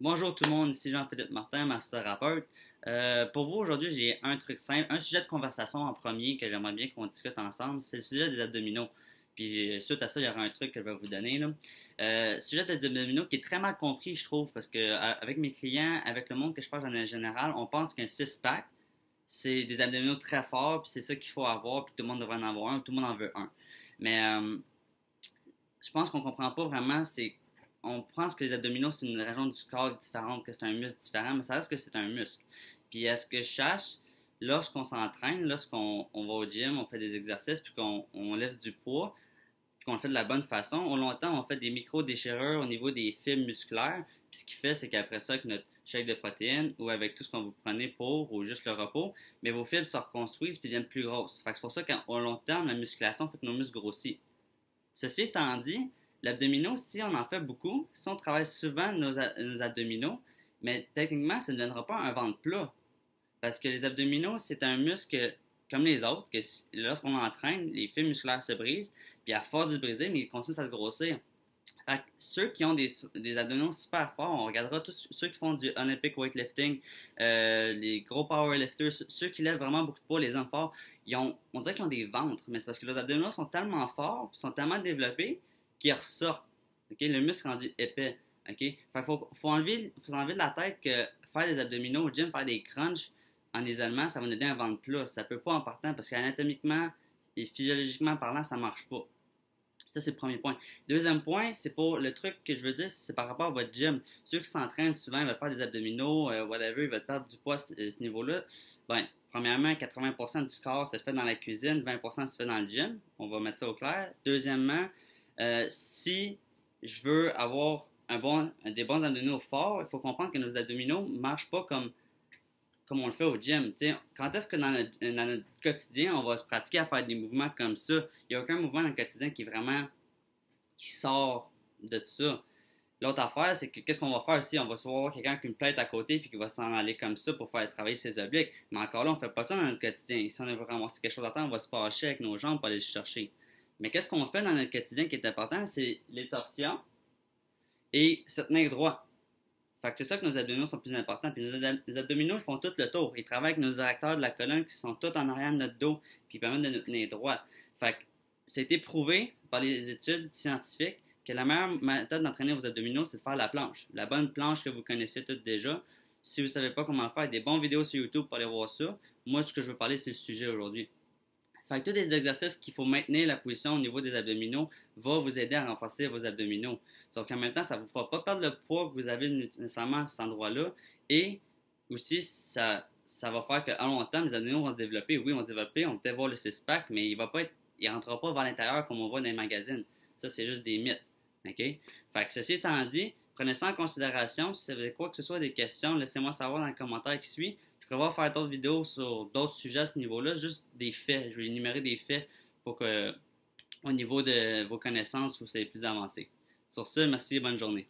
Bonjour tout le monde, ici Jean-Philippe Martin, massothérapeute. Pour vous aujourd'hui, j'ai un truc simple, un sujet de conversation en premier que j'aimerais bien qu'on discute ensemble, c'est le sujet des abdominaux. Puis suite à ça, il y aura un truc que je vais vous donner là. Sujet des abdominaux qui est très mal compris, je trouve, parce que avec mes clients, avec le monde que je parle en général, on pense qu'un six-pack, c'est des abdominaux très forts, puis c'est ça qu'il faut avoir, puis tout le monde devrait en avoir un, tout le monde en veut un. Mais je pense qu'on comprend pas vraiment, c'est on pense que les abdominaux, c'est une région du corps différente, que c'est un muscle différent, mais ça reste que c'est un muscle. Puis à ce que je sache, lorsqu'on s'entraîne, lorsqu'on va au gym, on fait des exercices, puis qu'on lève du poids, puis qu'on le fait de la bonne façon, au long terme, on fait des micro-déchirures au niveau des fibres musculaires. Puis ce qui fait, c'est qu'après ça, avec notre shake de protéines ou avec tout ce qu'on vous prenez pour ou juste le repos, mais vos fibres se reconstruisent puis deviennent plus grosses. Fait que c'est pour ça qu'au long terme, la musculation fait que nos muscles grossissent. Ceci étant dit, l'abdominaux, si on en fait beaucoup, si on travaille souvent nos abdominaux, mais techniquement, ça ne donnera pas un ventre plat. Parce que les abdominaux, c'est un muscle comme les autres, que lorsqu'on entraîne, les fibres musculaires se brisent, puis à force de se briser, mais ils continuent à se grossir. Fait que ceux qui ont des abdominaux super forts, on regardera tous ceux qui font du Olympic weightlifting, les gros powerlifters, ceux qui lèvent vraiment beaucoup de poids, les hommes forts, on dirait qu'ils ont des ventres, mais c'est parce que leurs abdominaux sont tellement forts, sont tellement développés qu'ils ressortent. Okay? Le muscle est rendu épais. Okay? Fait faut enlever de la tête que faire des abdominaux au gym, faire des crunchs en isolement, ça va nous donner un ventre plat. Ça peut pas en partant parce qu'anatomiquement et physiologiquement parlant, ça marche pas. Ça, c'est le premier point. Deuxième point, c'est pour le truc que je veux dire, c'est par rapport à votre gym. Ceux qui s'entraînent souvent, ils veulent faire des abdominaux, whatever, ils veulent perdre du poids à ce niveau-là. Ben, premièrement, 80% du corps se fait dans la cuisine, 20% se fait dans le gym. On va mettre ça au clair. Deuxièmement, si je veux avoir des bons abdominaux forts, il faut comprendre que nos abdominaux ne marchent pas comme on le fait au gym. T'sais, quand est-ce que dans notre quotidien, on va se pratiquer à faire des mouvements comme ça? Il n'y a aucun mouvement dans le quotidien qui sort de ça. L'autre affaire, c'est que qu'est-ce qu'on va faire aussi? On va souvent voir quelqu'un qui a une plainte à côté puis qui va s'en aller comme ça pour faire travailler ses obliques. Mais encore là, on ne fait pas ça dans notre quotidien. Si on veut ramasser quelque chose à temps, on va se pencher avec nos jambes pour aller le chercher. Mais qu'est-ce qu'on fait dans notre quotidien qui est important? C'est les torsions et se tenir droit. Fait que c'est ça que nos abdominaux sont plus importants. Puis nos abdominaux, ils font tout le tour. Ils travaillent avec nos acteurs de la colonne qui sont tous en arrière de notre dos, puis ils permettent de nous tenir droit. Fait que c'est été prouvé par les études scientifiques que la meilleure méthode d'entraîner vos abdominaux, c'est de faire la planche. La bonne planche que vous connaissez toutes déjà. Si vous ne savez pas comment le faire, des bonnes vidéos sur YouTube pour aller voir ça. Moi, ce que je veux parler, c'est le sujet aujourd'hui. Fait que tous les exercices qu'il faut maintenir la position au niveau des abdominaux va vous aider à renforcer vos abdominaux. Sauf qu'en même temps, ça ne vous fera pas perdre le poids que vous avez nécessairement à cet endroit-là. Et aussi, ça va faire qu'à long terme, les abdominaux vont se développer. Oui, on va se développer, on peut voir le six-pack, mais il ne rentrera pas vers l'intérieur comme on voit dans les magazines. Ça, c'est juste des mythes. OK? Fait que ceci étant dit, prenez ça en considération. Si vous avez quoi que ce soit des questions, laissez-moi savoir dans le commentaire qui suit. Je prévois faire d'autres vidéos sur d'autres sujets à ce niveau-là, juste des faits. Je vais énumérer des faits pour que, au niveau de vos connaissances, vous soyez plus avancé. Sur ce, merci et bonne journée.